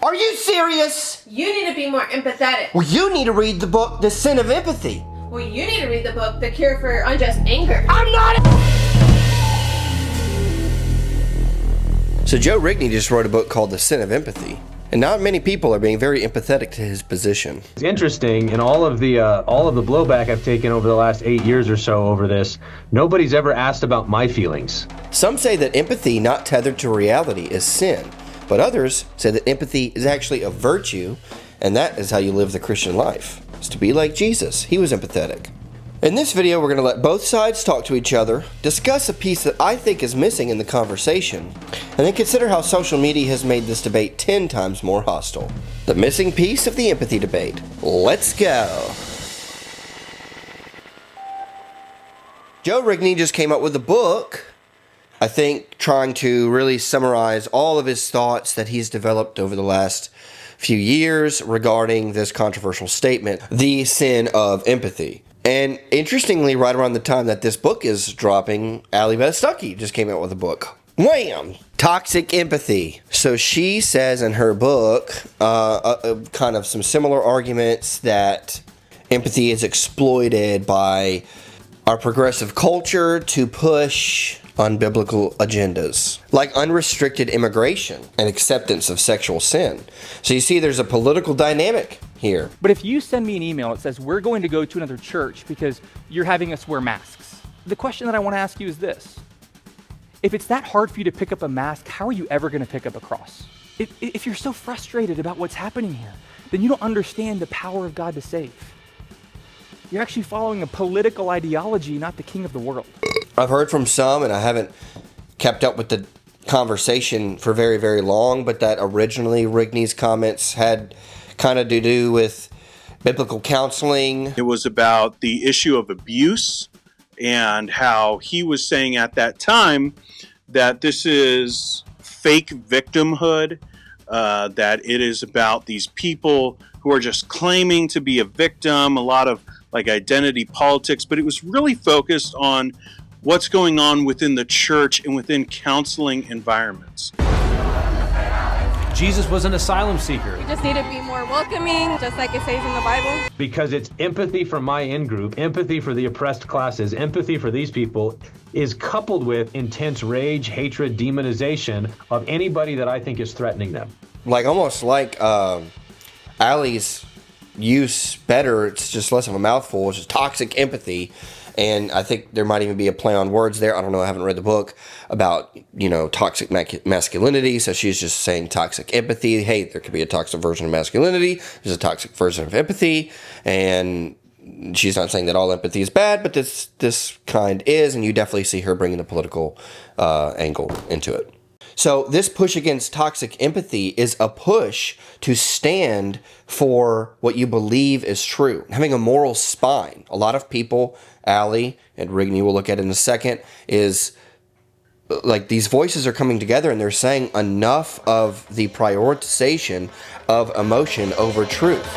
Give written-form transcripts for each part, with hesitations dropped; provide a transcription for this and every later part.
Are you serious? You need to be more empathetic. Well, you need to read the book, The Sin of Empathy. Well, you need to read the book, The Cure for Unjust Anger. I'm not. So Joe Rigney just wrote a book called The Sin of Empathy. And not many people are being very empathetic to his position. It's interesting, in all of the blowback I've taken over the last 8 years or so over this, nobody's ever asked about my feelings. Some say that empathy not tethered to reality is sin, but others say that empathy is actually a virtue, and that is how you live the Christian life. It's to be like Jesus. He was empathetic. In this video, we're going to let both sides talk to each other, discuss a piece that I think is missing in the conversation, and then consider how social media has made this debate 10 times more hostile. The missing piece of the empathy debate. Let's go. Joe Rigney just came up with a book, I think, trying to really summarize all of his thoughts that he's developed over the last few years regarding this controversial statement, The Sin of Empathy. And interestingly, right around the time that this book is dropping, Allie Beth Stuckey just came out with a book. Wham! Toxic Empathy. So she says in her book, kind of some similar arguments that empathy is exploited by our progressive culture to push unbiblical agendas, like unrestricted immigration and acceptance of sexual sin. So you see there's a political dynamic here. But if you send me an email that says we're going to go to another church because you're having us wear masks, the question that I want to ask you is this. If it's that hard for you to pick up a mask, how are you ever going to pick up a cross? If you're so frustrated about what's happening here, then you don't understand the power of God to save. You're actually following a political ideology, not the king of the world. I've heard from some, and I haven't kept up with the conversation for very, very long, but that originally Rigney's comments had kind of to do with biblical counseling. It was about the issue of abuse and how he was saying at that time that this is fake victimhood, that it is about these people who are just claiming to be a victim, a lot of like identity politics, but it was really focused on what's going on within the church and within counseling environments. Jesus was an asylum seeker. We just need to be more welcoming, just like it says in the Bible. Because it's empathy for my in-group, empathy for the oppressed classes, empathy for these people is coupled with intense rage, hatred, demonization of anybody that I think is threatening them. Like almost like Allie's use better, it's just less of a mouthful, it's just toxic empathy. And I think there might even be a play on words there. I don't know, I haven't read the book about, toxic masculinity. So she's just saying toxic empathy. Hey, there could be a toxic version of masculinity. There's a toxic version of empathy. And she's not saying that all empathy is bad, but this kind is. And you definitely see her bringing the political angle into it. So this push against toxic empathy is a push to stand for what you believe is true, having a moral spine. A lot of people, Allie and Rigney will look at in a second, is like these voices are coming together and they're saying enough of the prioritization of emotion over truth.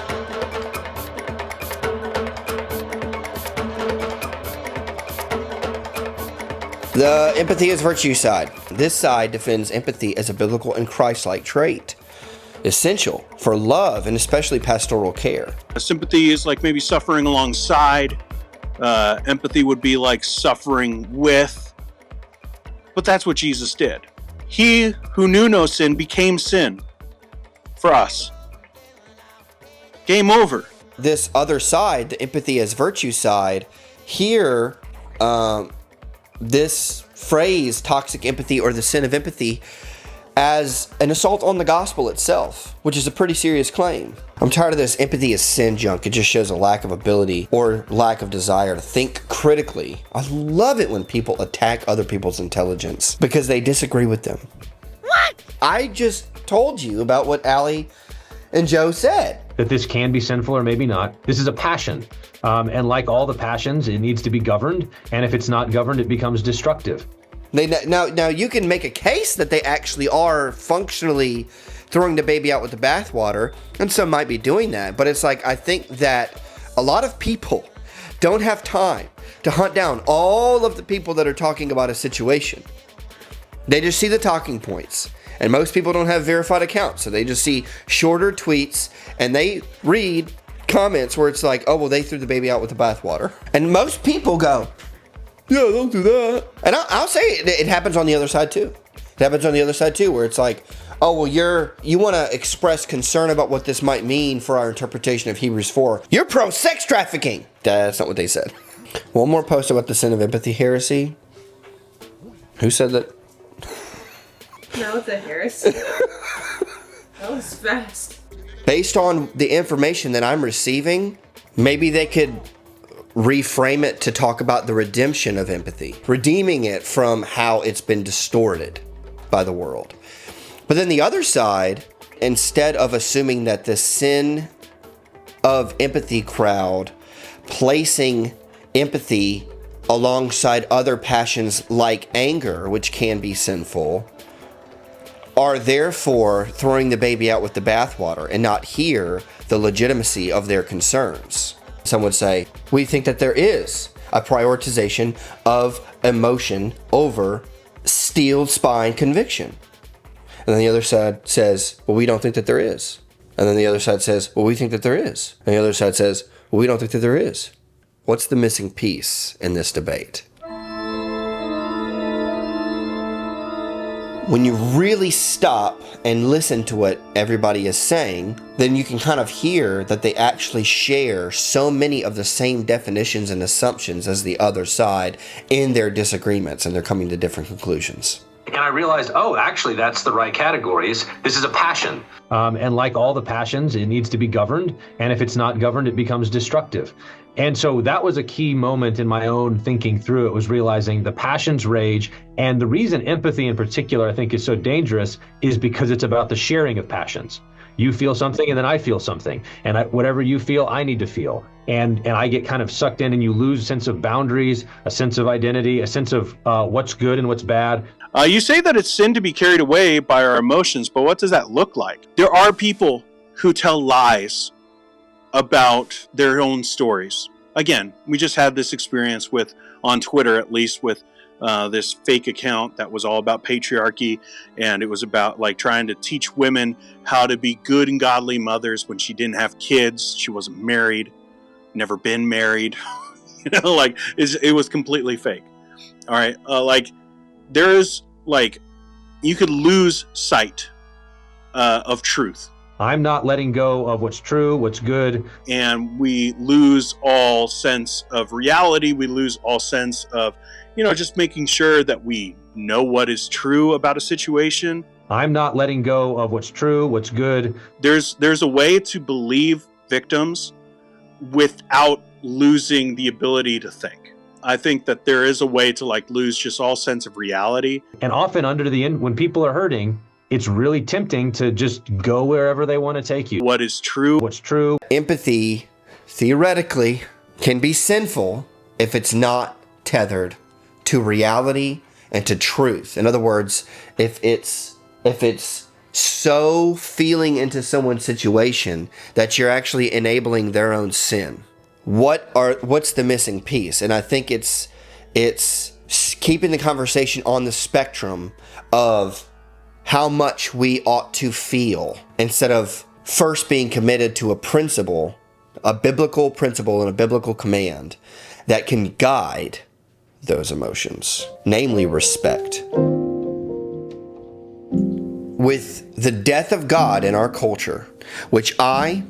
The empathy is virtue side. This side defends empathy as a biblical and Christ-like trait, essential for love and especially pastoral care. Sympathy is like maybe suffering alongside. Empathy would be like suffering with. But that's what Jesus did. He who knew no sin became sin for us. Game over. This other side, the empathy as virtue side, here, this phrase, toxic empathy or the sin of empathy, as an assault on the gospel itself, which is a pretty serious claim. I'm tired of this empathy is sin junk. It just shows a lack of ability or lack of desire to think critically. I love it when people attack other people's intelligence because they disagree with them. What? I just told you about what Allie and Joe said. That this can be sinful or maybe not. This is a passion. And like all the passions, it needs to be governed. And if it's not governed, it becomes destructive. Now you can make a case that they actually are functionally throwing the baby out with the bathwater, and some might be doing that. But it's like, I think that a lot of people don't have time to hunt down all of the people that are talking about a situation. They just see the talking points. And most people don't have verified accounts, so they just see shorter tweets and they read comments where it's like, oh, well, they threw the baby out with the bathwater. And most people go, yeah, don't do that. And I'll say it happens on the other side too. It happens on the other side too, where it's like, oh, well, you want to express concern about what this might mean for our interpretation of Hebrews 4. You're pro-sex trafficking. That's not what they said. One more post about the sin of empathy heresy. Who said that? No, it's a heresy. That was fast. Based on the information that I'm receiving, maybe they could reframe it to talk about the redemption of empathy, redeeming it from how it's been distorted by the world. But then the other side, instead of assuming that the sin of empathy crowd, placing empathy alongside other passions like anger, which can be sinful, are therefore throwing the baby out with the bathwater and not hear the legitimacy of their concerns. Some would say, we think that there is a prioritization of emotion over steeled spine conviction. And then the other side says, well, we don't think that there is. And then the other side says, well, we think that there is. And the other side says, well, we don't think that there is. What's the missing piece in this debate? When you really stop and listen to what everybody is saying, then you can kind of hear that they actually share so many of the same definitions and assumptions as the other side in their disagreements, and they're coming to different conclusions. And I realized, oh, actually, that's the right categories. This is a passion. And like all the passions, it needs to be governed. And if it's not governed, it becomes destructive. And so that was a key moment in my own thinking through it, was realizing the passions rage. And the reason empathy in particular, I think, is so dangerous is because it's about the sharing of passions. You feel something and then I feel something. And whatever you feel, I need to feel. And I get kind of sucked in, and you lose a sense of boundaries, a sense of identity, a sense of what's good and what's bad. You say that it's sin to be carried away by our emotions, but what does that look like? There are people who tell lies about their own stories. Again, we just had this experience with, on Twitter at least, with this fake account that was all about patriarchy, and it was about like trying to teach women how to be good and godly mothers when she didn't have kids, she wasn't married, never been married. Like it was completely fake. All right, there's you could lose sight of truth. I'm not letting go of what's true, what's good. And we lose all sense of reality. We lose all sense of, just making sure that we know what is true about a situation. I'm not letting go of what's true, what's good. There's a way to believe victims without losing the ability to think. I think that there is a way to lose just all sense of reality. And often when people are hurting, it's really tempting to just go wherever they want to take you. What is true? What's true? Empathy, theoretically, can be sinful if it's not tethered to reality and to truth. In other words, if it's so feeling into someone's situation that you're actually enabling their own sin. What's the missing piece? And I think it's keeping the conversation on the spectrum of how much we ought to feel, instead of first being committed to a principle, a biblical principle and a biblical command that can guide those emotions, namely respect. With the death of God in our culture, which I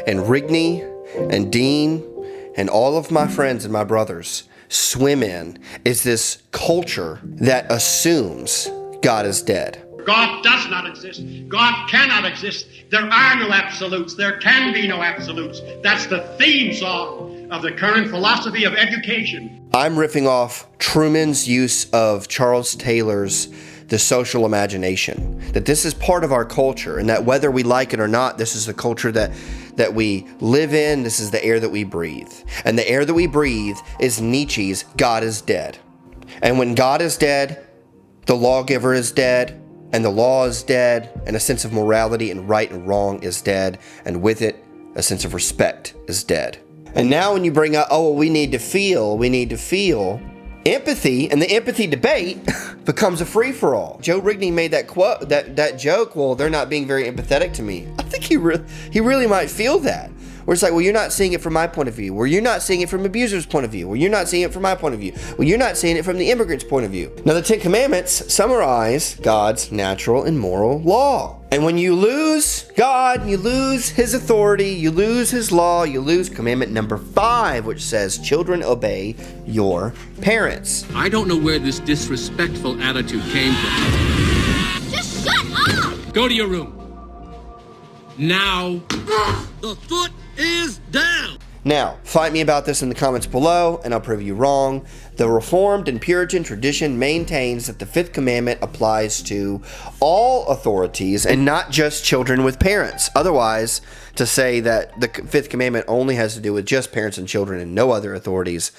and Rigney and Dean and all of my friends and my brothers swim in, is this culture that assumes God is dead. God does not exist. God cannot exist. There are no absolutes. There can be no absolutes. That's the theme song of the current philosophy of education. I'm riffing off Truman's use of Charles Taylor's The Social Imagination, that this is part of our culture, and that whether we like it or not, this is the culture that we live in. This is the air that we breathe. And the air that we breathe is Nietzsche's God is dead. And when God is dead, the lawgiver is dead, and the law is dead, and a sense of morality and right and wrong is dead, and with it, a sense of respect is dead. And now when you bring up, we need to feel, empathy and the empathy debate becomes a free-for-all. Joe Rigney made that quote, that joke, well, they're not being very empathetic to me. I think he really might feel that. Where it's like, well, you're not seeing it from my point of view. Well, you're not seeing it from abuser's point of view. Well, you're not seeing it from my point of view. Well, you're not seeing it from the immigrant's point of view. Now, the Ten Commandments summarize God's natural and moral law. And when you lose God, you lose his authority, you lose his law, you lose commandment number 5, which says, children, obey your parents. I don't know where this disrespectful attitude came from. Just shut up! Go to your room. Now. The foot is down! Now, fight me about this in the comments below, and I'll prove you wrong. The Reformed and Puritan tradition maintains that the 5th commandment applies to all authorities and not just children with parents. Otherwise, to say that the 5th commandment only has to do with just parents and children and no other authorities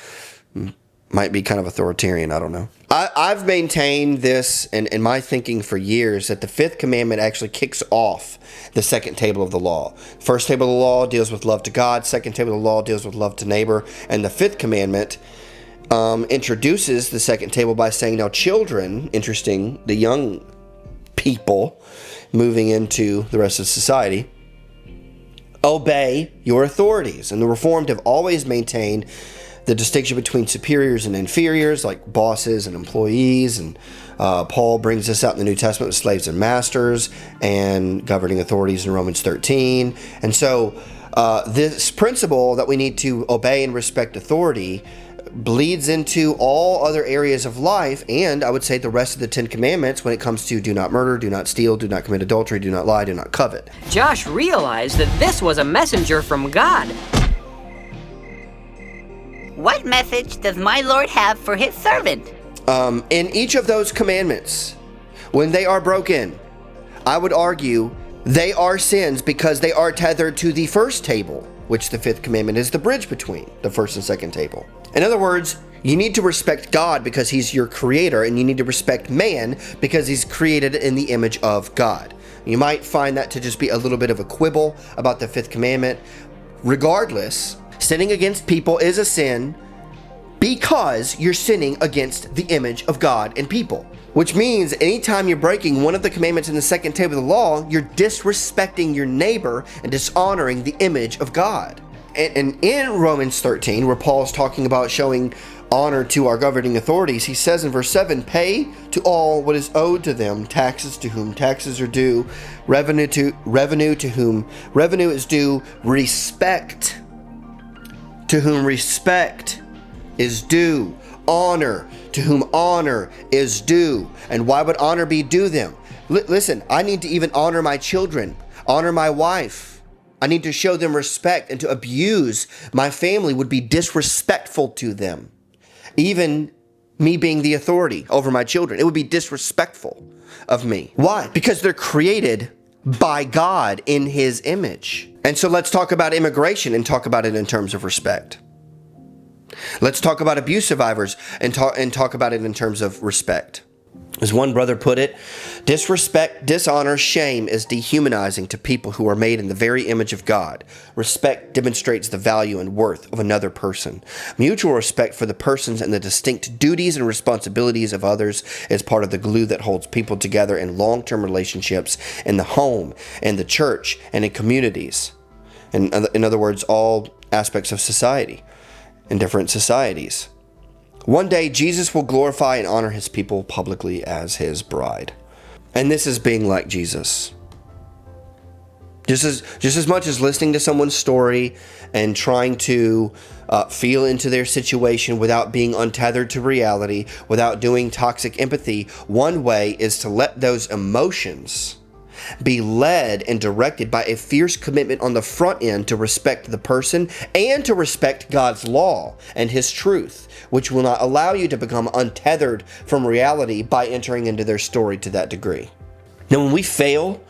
might be kind of authoritarian. I don't know. I've maintained this in my thinking for years, that the 5th commandment actually kicks off the second table of the law. First table of the law deals with love to God. Second table of the law deals with love to neighbor. And the 5th commandment introduces the second table by saying, now children, interesting, the young people moving into the rest of society, obey your authorities. And the Reformed have always maintained the distinction between superiors and inferiors, like bosses and employees, and Paul brings this out in the New Testament with slaves and masters and governing authorities in Romans 13. And so this principle that we need to obey and respect authority bleeds into all other areas of life, and I would say the rest of the 10 commandments when it comes to do not murder, do not steal, do not commit adultery, do not lie, do not covet. Josh realized that this was a messenger from God. What message does my Lord have for his servant? In each of those commandments, when they are broken, I would argue they are sins because they are tethered to the first table, which the 5th commandment is the bridge between the first and second table. In other words, you need to respect God because he's your creator, and you need to respect man because he's created in the image of God. You might find that to just be a little bit of a quibble about the 5th commandment. Regardless, sinning against people is a sin because you're sinning against the image of God and people. Which means anytime you're breaking one of the commandments in the second table of the law, you're disrespecting your neighbor and dishonoring the image of God. And in Romans 13, where Paul's talking about showing honor to our governing authorities, he says in verse 7, pay to all what is owed to them, taxes to whom taxes are due, revenue to whom revenue is due, respect to whom respect is due, honor to whom honor is due. And why would honor be due them? Listen, I need to even honor my children, honor my wife. I need to show them respect, and to abuse my family would be disrespectful to them. Even me being the authority over my children, it would be disrespectful of me. Why? Because they're created by God in his image. And so let's talk about immigration and talk about it in terms of respect. Let's talk about abuse survivors and talk about it in terms of respect. As one brother put it, disrespect, dishonor, shame is dehumanizing to people who are made in the very image of God. Respect demonstrates the value and worth of another person. Mutual respect for the persons and the distinct duties and responsibilities of others is part of the glue that holds people together in long-term relationships in the home, in the church, and in communities. In other words, all aspects of society, in different societies. One day, Jesus will glorify and honor his people publicly as his bride. And this is being like Jesus. Just as much as listening to someone's story and trying to feel into their situation without being untethered to reality, without doing toxic empathy, one way is to let those emotions be led and directed by a fierce commitment on the front end to respect the person and to respect God's law and his truth, which will not allow you to become untethered from reality by entering into their story to that degree. Now, when we fail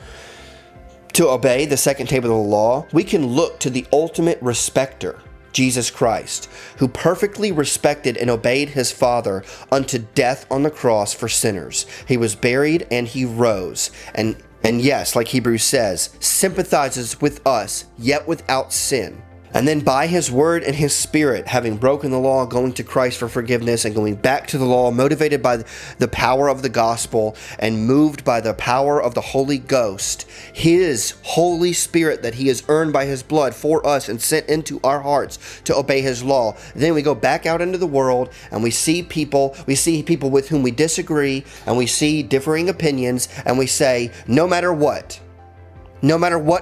to obey the second table of the law, we can look to the ultimate respecter, Jesus Christ, who perfectly respected and obeyed his Father unto death on the cross for sinners. He was buried and he rose, and yes, like Hebrews says, sympathizes with us, yet without sin. And then by his word and his spirit, having broken the law, going to Christ for forgiveness and going back to the law, motivated by the power of the gospel and moved by the power of the Holy Ghost, his Holy Spirit that he has earned by his blood for us and sent into our hearts to obey his law. Then we go back out into the world and we see people with whom we disagree, and we see differing opinions, and we say, no matter what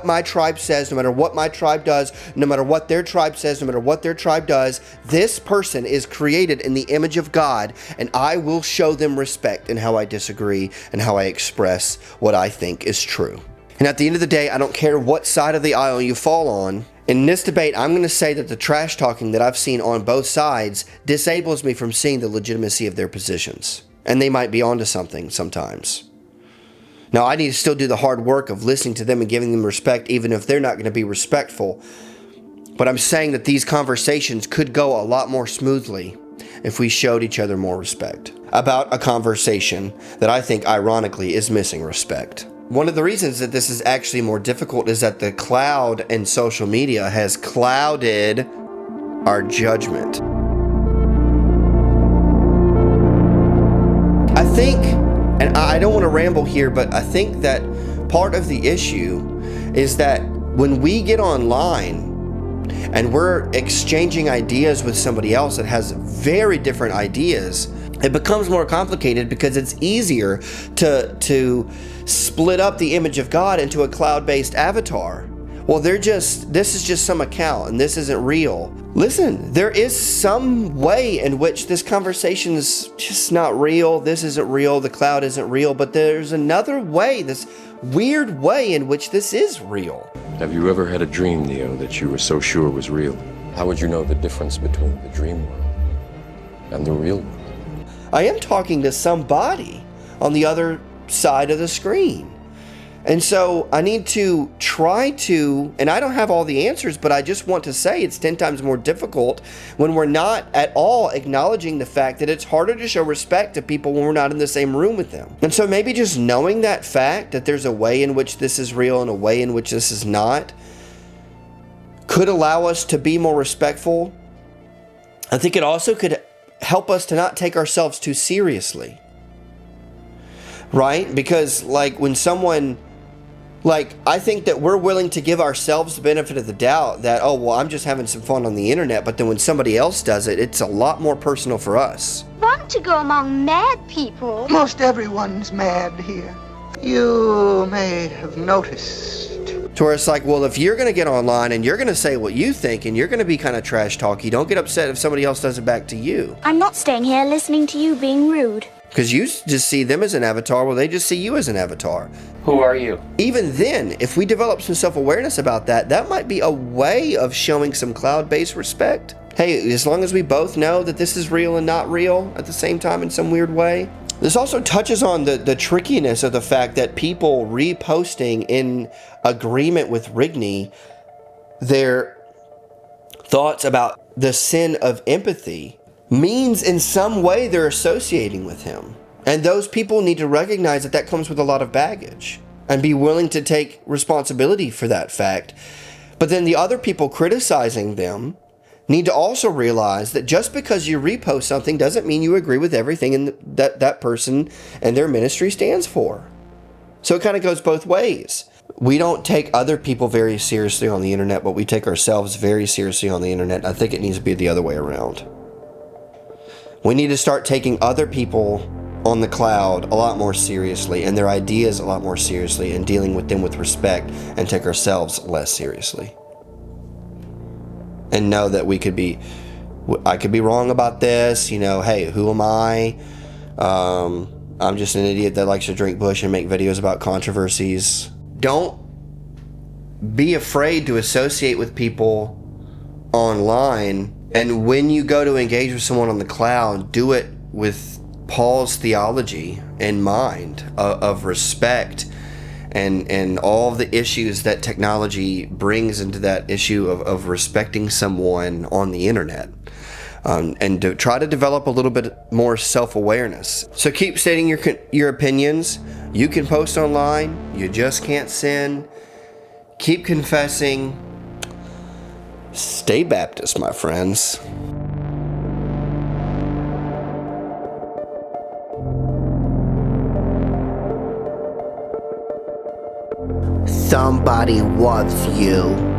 my tribe says, no matter what my tribe does, no matter what their tribe says, no matter what their tribe does, this person is created in the image of God, and I will show them respect in how I disagree and how I express what I think is true. And at the end of the day, I don't care what side of the aisle you fall on. In this debate, I'm going to say that the trash talking that I've seen on both sides disables me from seeing the legitimacy of their positions. And they might be onto something sometimes. Now, I need to still do the hard work of listening to them and giving them respect, even if they're not going to be respectful. But I'm saying that these conversations could go a lot more smoothly if we showed each other more respect about a conversation that I think, ironically, is missing respect. One of the reasons that this is actually more difficult is that the cloud and social media has clouded our judgment. I think, and I don't want to ramble here, but I think that part of the issue is that when we get online and we're exchanging ideas with somebody else that has very different ideas, it becomes more complicated because it's easier to split up the image of God into a cloud-based avatar. Well, this is just some account and this isn't real. Listen, there is some way in which this conversation is just not real. This isn't real. The cloud isn't real. But there's another way, this weird way in which this is real. Have you ever had a dream, Neo, that you were so sure was real? How would you know the difference between the dream world and the real world? I am talking to somebody on the other side of the screen. And so I need to try to, and I don't have all the answers, but I just want to say it's 10 times more difficult when we're not at all acknowledging the fact that it's harder to show respect to people when we're not in the same room with them. And so maybe just knowing that fact, that there's a way in which this is real and a way in which this is not, could allow us to be more respectful. I think it also could help us to not take ourselves too seriously. Right? Because when someone, I think that we're willing to give ourselves the benefit of the doubt that, oh, well, I'm just having some fun on the internet. But then when somebody else does it, it's a lot more personal for us. Want to go among mad people? Most everyone's mad here. You may have noticed. To where it's like, well, if you're going to get online and you're going to say what you think and you're going to be kind of trash talky, don't get upset if somebody else does it back to you. I'm not staying here listening to you being rude. Because you just see them as an avatar, well, they just see you as an avatar. Who are you? Even then, if we develop some self-awareness about that, that might be a way of showing some cloud-based respect. Hey, as long as we both know that this is real and not real at the same time in some weird way. This also touches on the trickiness of the fact that people reposting in agreement with Rigney their thoughts about the sin of empathy means in some way they're associating with him. And those people need to recognize that that comes with a lot of baggage and be willing to take responsibility for that fact. But then the other people criticizing them need to also realize that just because you repost something doesn't mean you agree with everything that person and their ministry stands for. So it kind of goes both ways. We don't take other people very seriously on the internet, but we take ourselves very seriously on the internet. I think it needs to be the other way around. We need to start taking other people on the cloud a lot more seriously and their ideas a lot more seriously and dealing with them with respect and take ourselves less seriously. And know that I could be wrong about this, hey, who am I? I'm just an idiot that likes to drink Bush and make videos about controversies. Don't be afraid to associate with people online. And when you go to engage with someone on the cloud, do it with Paul's theology in mind of respect and all of the issues that technology brings into that issue of respecting someone on the internet. And to try to develop a little bit more self-awareness. So keep stating your opinions. You can post online. You just can't sin. Keep confessing. Stay Baptist, my friends. Somebody loves you.